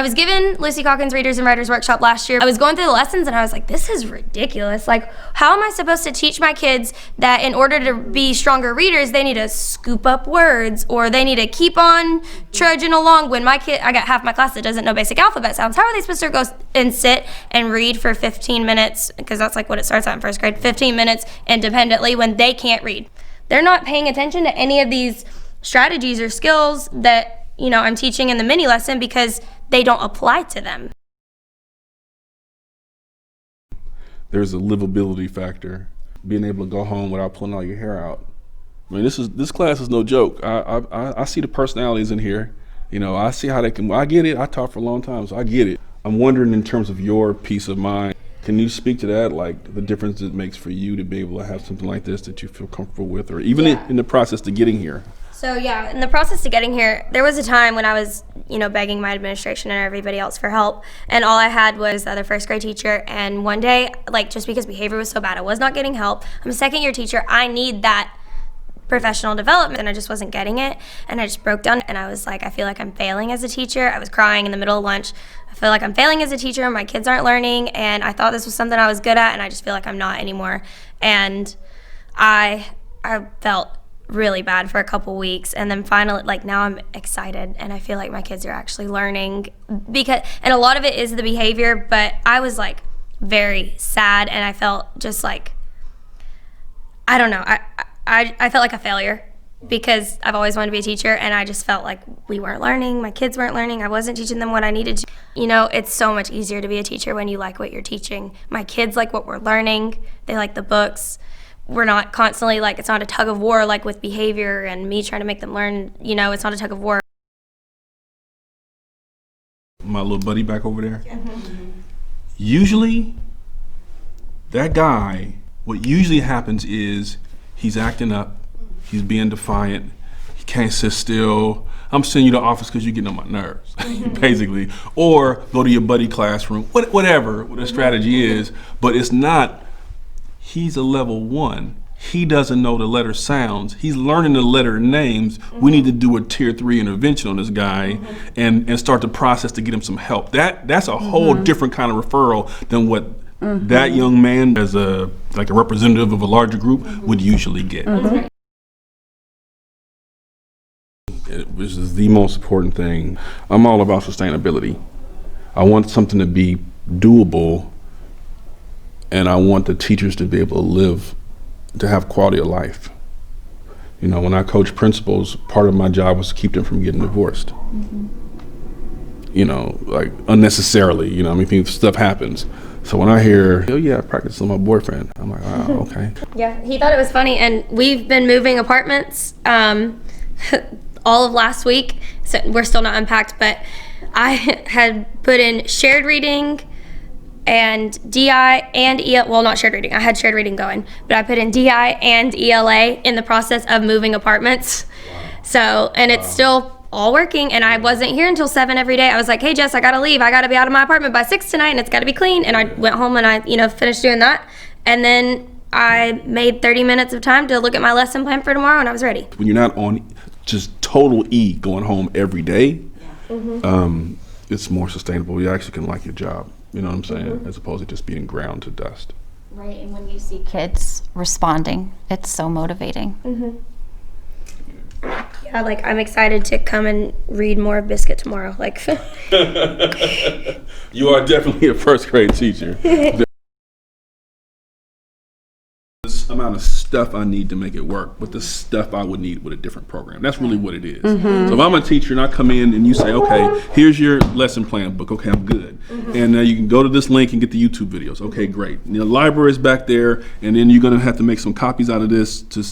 I was given Lucy Calkins Readers and Writers Workshop last year. I was going through the lessons and I was like, this is ridiculous. Like, how am I supposed to teach my kids that in order to be stronger readers, they need to scoop up words or they need to keep on trudging along when I got half my class that doesn't know basic alphabet sounds. How are they supposed to go and sit and read for 15 minutes, because that's like what it starts at in first grade, 15 minutes independently when they can't read? They're not paying attention to any of these strategies or skills that I'm teaching in the mini lesson because they don't apply to them. There's a livability factor. Being able to go home without pulling all your hair out. I mean, this class is no joke. I see the personalities in here. I see how they can. I get it. I taught for a long time, so I get it. I'm wondering, in terms of your peace of mind, can you speak to that, like the difference it makes for you to be able to have something like this that you feel comfortable with, or even in the process to getting here? So in the process to getting here, there was a time when I was, begging my administration and everybody else for help, and all I had was the other first grade teacher. And one day, just because behavior was so bad, I was not getting help. I'm a second year teacher. I need that professional development, and I just wasn't getting it. And I just broke down, and I was like, I feel like I'm failing as a teacher. I was crying in the middle of lunch. I feel like I'm failing as a teacher. My kids aren't learning, and I thought this was something I was good at, and I just feel like I'm not anymore. And I felt really bad for a couple weeks, and then finally, now I'm excited and I feel like my kids are actually learning, and a lot of it is the behavior, but I was very sad, and I felt just I don't know, I felt like a failure because I've always wanted to be a teacher, and I just felt like we weren't learning, my kids weren't learning, I wasn't teaching them what I needed to. It's so much easier to be a teacher when you like what you're teaching. My kids like what we're learning, they like the books. We're not constantly it's not a tug of war with behavior and me trying to make them learn, it's not a tug of war. My little buddy back over there, usually that guy, what usually happens is he's acting up, he's being defiant, he can't sit still. I'm sending you to the office because you're getting on my nerves, basically. Or go to your buddy classroom, whatever the strategy is, but it's not. He's a level 1. He doesn't know the letter sounds. He's learning the letter names. We need to do a tier 3 intervention on this guy and start the process to get him some help. That's a whole different kind of referral than what that young man, as a representative of a larger group, would usually get. Which is the most important thing. I'm all about sustainability. I want something to be doable, and I want the teachers to be able to live, to have quality of life. When I coach principals, part of my job was to keep them from getting divorced. Unnecessarily, stuff happens. So when I hear, oh yeah, I practice with my boyfriend, I'm like, oh, okay. Yeah, he thought it was funny, and we've been moving apartments all of last week, so we're still not unpacked, but I had put in shared reading and DI and well, not shared reading. I had shared reading going, but I put in DI and ELA in the process of moving apartments. So, and it's still all working, and I wasn't here until 7 every day. I was like, hey, Jess, I gotta leave. I gotta be out of my apartment by 6 tonight, and it's gotta be clean. And I went home and I, finished doing that. And then I made 30 minutes of time to look at my lesson plan for tomorrow, and I was ready. When you're not on just total E going home every day, it's more sustainable. You actually can like your job. You know what I'm saying? As opposed to just being ground to dust. Right, and when you see kids responding, it's so motivating. Yeah, I'm excited to come and read more of Biscuit tomorrow. You are definitely a first grade teacher. This amount of stuff I need to make it work, but the stuff I would need with a different program. That's really what it is. So if I'm a teacher and I come in and you say, okay, here's your lesson plan book. Okay, I'm good. And you can go to this link and get the YouTube videos. Okay, great. And the library is back there, and then you're going to have to make some copies out of this to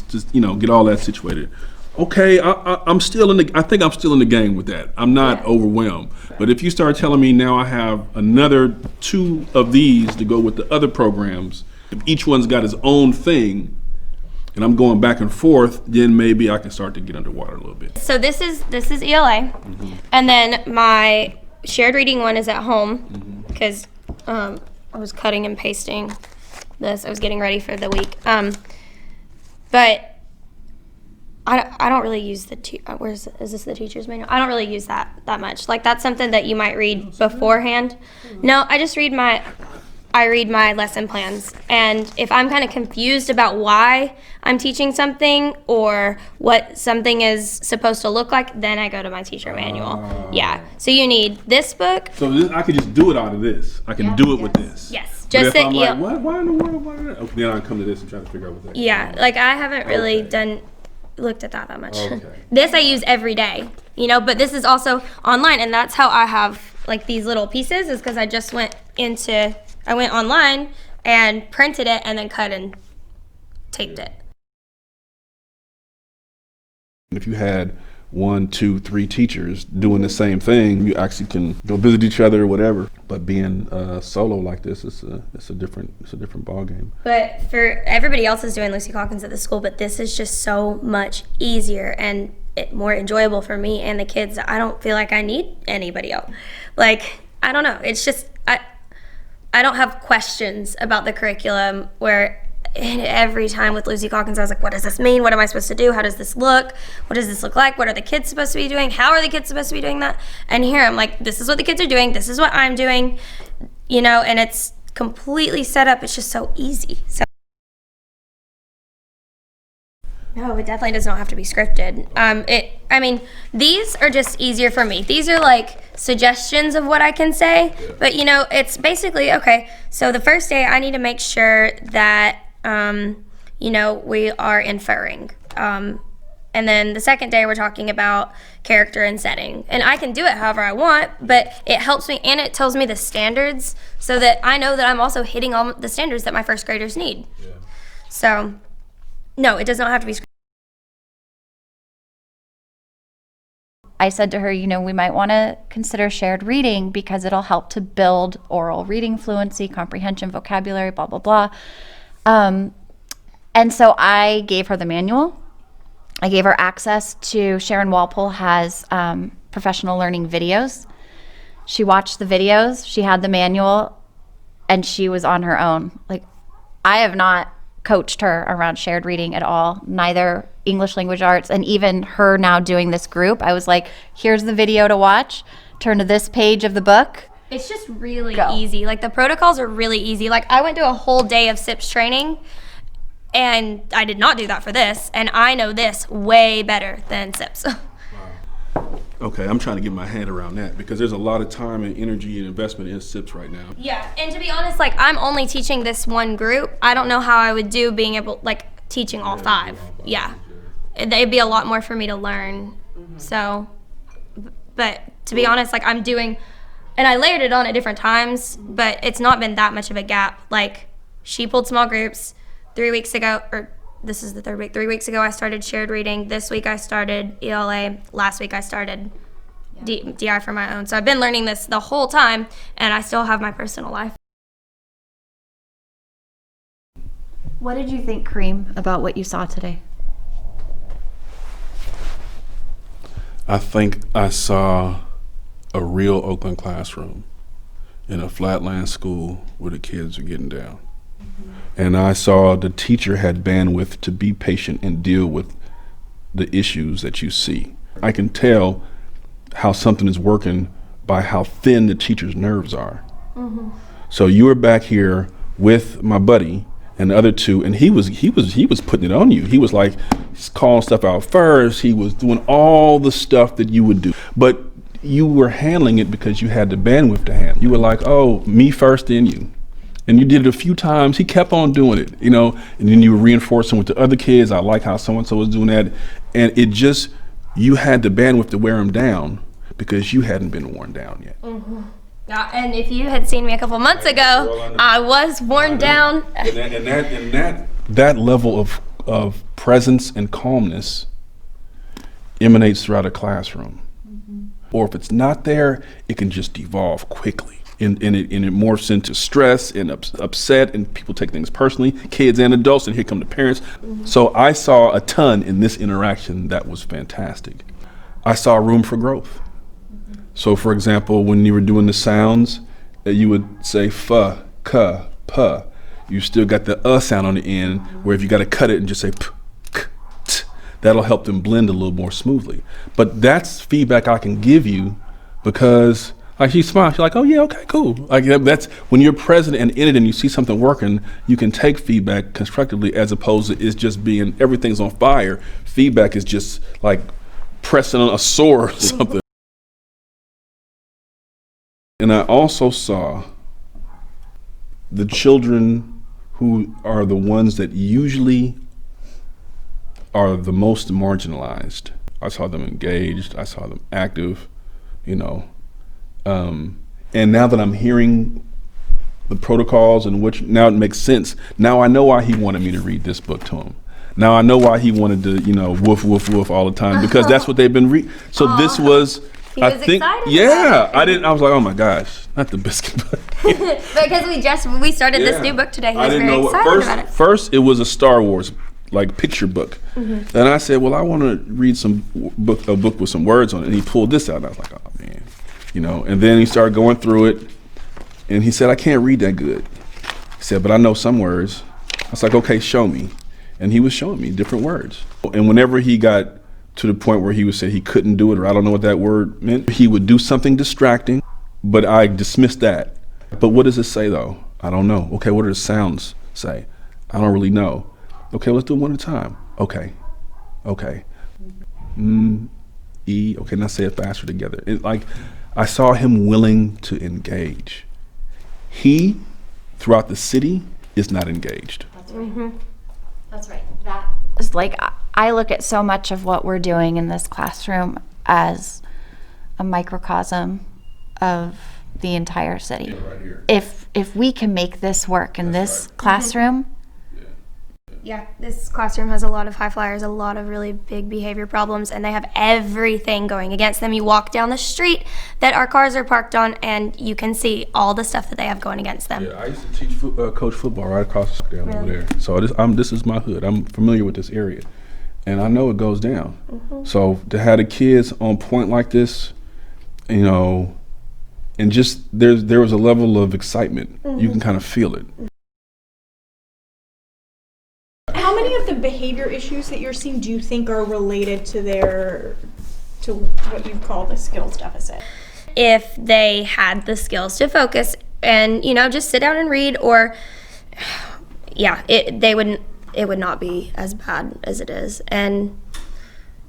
get all that situated. Okay, I'm still in the. I think I'm still in the game with that. I'm not overwhelmed. But if you start telling me now I have another 2 of these to go with the other programs, if each one's got its own thing, and I'm going back and forth, then maybe I can start to get underwater a little bit. So this is ELA, and then my shared reading one is at home because I was cutting and pasting this. I was getting ready for the week, but I don't really use is this the teacher's manual? I don't really use that much. Like, that's something that you might read beforehand. No, I just read my lesson plans, and if I'm kind of confused about why I'm teaching something or what something is supposed to look like, then I go to my teacher manual. Yeah. So you need this book. So I could just do it out of this. I can do it with this. Yes. But Just if I'm that. like, why in the world? Okay, then I come to this and try to figure out what that is. Yeah. Like, I haven't really looked at that much. Okay. This I use every day, but this is also online, and that's how I have like these little pieces, is because I went online and printed it and then cut and taped it. If you had 1, 2, 3 teachers doing the same thing, you actually can go visit each other or whatever. But being solo like this, it's a different ball game. But for everybody else is doing Lucy Calkins at the school, but this is just so much easier and more enjoyable for me and the kids. I don't feel like I need anybody else. Like, I don't know. It's just I don't have questions about the curriculum where every time with Lucy Calkins, I was like, what does this mean? What am I supposed to do? How does this look? What does this look like? What are the kids supposed to be doing? How are the kids supposed to be doing that? And here I'm like, this is what the kids are doing. This is what I'm doing, and it's completely set up. It's just so easy. So no, it definitely does not have to be scripted. These are just easier for me. These are like suggestions of what I can say, but it's basically, okay, so the first day I need to make sure that, we are inferring. And then the second day we're talking about character and setting. And I can do it however I want, but it helps me and it tells me the standards so that I know that I'm also hitting all the standards that my first graders need. Yeah. So, no, it does not have to be scripted. I said to her, we might want to consider shared reading because it'll help to build oral reading fluency, comprehension, vocabulary, blah, blah, blah. And so I gave her the manual. I gave her access to Sharon Walpole has professional learning videos. She watched the videos, she had the manual, and she was on her own. Like, I have not coached her around shared reading at all, neither English language arts, and even her now doing this group. I was like, here's the video to watch, turn to this page of the book. It's just really easy. Like, the protocols are really easy. Like, I went to a whole day of SIPS training, and I did not do that for this, and I know this way better than SIPS. Okay, I'm trying to get my head around that because there's a lot of time and energy and investment in SIPS right now. Yeah, and to be honest, like, I'm only teaching this one group. I don't know how I would do being able, teaching all 5. Yeah. It'd be a lot more for me to learn. So, but to be honest, I'm doing, and I layered it on at different times, but it's not been that much of a gap. Like, she pulled small groups 3 weeks ago, or this is the 3rd week. 3 weeks ago, I started shared reading. This week, I started ELA. Last week, I started DI for my own. So I've been learning this the whole time, and I still have my personal life. What did you think, Kareem, about what you saw today? I think I saw a real Oakland classroom in a flatland school where the kids are getting down. And I saw the teacher had bandwidth to be patient and deal with the issues that you see. I can tell how something is working by how thin the teacher's nerves are. Mm-hmm. So you were back here with my buddy and the other 2, and he was putting it on you. He was like calling stuff out first. He was doing all the stuff that you would do, but you were handling it because you had the bandwidth to handle. You were like, oh, me first, then you. And you did it a few times. He kept on doing it, and then you were reinforcing with the other kids. I like how so-and-so was doing that. And it just, you had the bandwidth to wear him down because you hadn't been worn down yet. Mm-hmm. Yeah, and if you had seen me a couple months ago, I was worn down. And that level of presence and calmness emanates throughout a classroom. Mm-hmm. Or if it's not there, it can just devolve quickly. And it morphs into stress and upset, and people take things personally, kids and adults, and here come the parents. Mm-hmm. So I saw a ton in this interaction that was fantastic. I saw room for growth. Mm-hmm. So for example, when you were doing the sounds, you would say f, k, p. You still got the sound on the end, where if you got to cut it and just say p, k, t. that'll help them blend a little more smoothly. But that's feedback I can give you because like she smiles, she's like, oh yeah, okay, cool. Like that's when you're present and in it and you see something working, you can take feedback constructively as opposed to it's just being everything's on fire. Feedback is just like pressing on a sore or something. And I also saw the children who are the ones that usually are the most marginalized. I saw them engaged, I saw them active, you know. And now that I'm hearing the protocols and which now it makes sense. Now I know why he wanted me to read this book to him. Now I know why he wanted to, you know, woof, woof, woof all the time because that's what they've been reading. So this was, He I was think, excited yeah, about it. I was like, oh my gosh, not the biscuit book. Because we started this new book today. He was very excited about it. First, it was a Star Wars like picture book. Mm-hmm. And I said, well, I want to read a book with some words on it. And he pulled this out, and I was like, oh man, you know. And then he started going through it, and he said, I can't read that good. He said, but I know some words. I was like, okay, show me. And he was showing me different words. And whenever he got to the point where he would say he couldn't do it, or I don't know what that word meant, he would do something distracting, but I dismissed that. But what does it say though? I don't know. Okay, what do the sounds say? I don't really know. Okay, let's do it one at a time. Okay. E, okay, now say it faster together. Like, I saw him willing to engage. He, throughout the city, is not engaged. That's right. Mm-hmm. That's right. That is like, I look at so much of what we're doing in this classroom as a microcosm of the entire city. Yeah, right here. If we can make this work in this classroom, Yeah, this classroom has a lot of high flyers, a lot of really big behavior problems, and they have everything going against them. You walk down the street that our cars are parked on, and you can see all the stuff that they have going against them. Yeah, I used to teach coach football right across the street over there. So this is my hood. I'm familiar with this area, and I know it goes down. Mm-hmm. So to have the kids on point like this, you know, and just there was a level of excitement. Mm-hmm. You can kind of feel it. How many of the behavior issues that you're seeing do you think are related to what you call the skills deficit? If they had the skills to focus and, you know, just sit down and read, or yeah, it would not be as bad as it is. And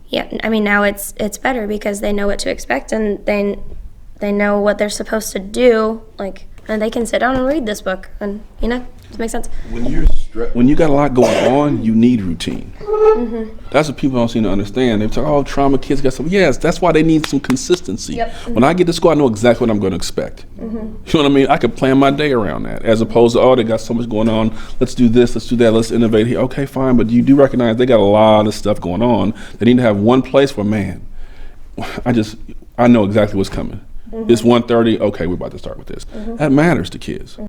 yeah, I mean, now it's better because they know what to expect, and they know what they're supposed to do, like, and they can sit down and read this book, and, you know, does it make sense? When you got a lot going on, you need routine. Mm-hmm. That's what people don't seem to understand. They talk, oh, trauma kids got some. Yes, that's why they need some consistency. Yep. Mm-hmm. When I get to school, I know exactly what I'm going to expect. Mm-hmm. You know what I mean? I could plan my day around that, as opposed to, oh, they got so much going on. Let's do this, let's do that, let's innovate here. Okay, fine, but you do recognize they got a lot of stuff going on. They need to have one place where, man, I know exactly what's coming. Mm-hmm. It's 1:30. Okay, we're about to start with this. Mm-hmm. That matters to kids.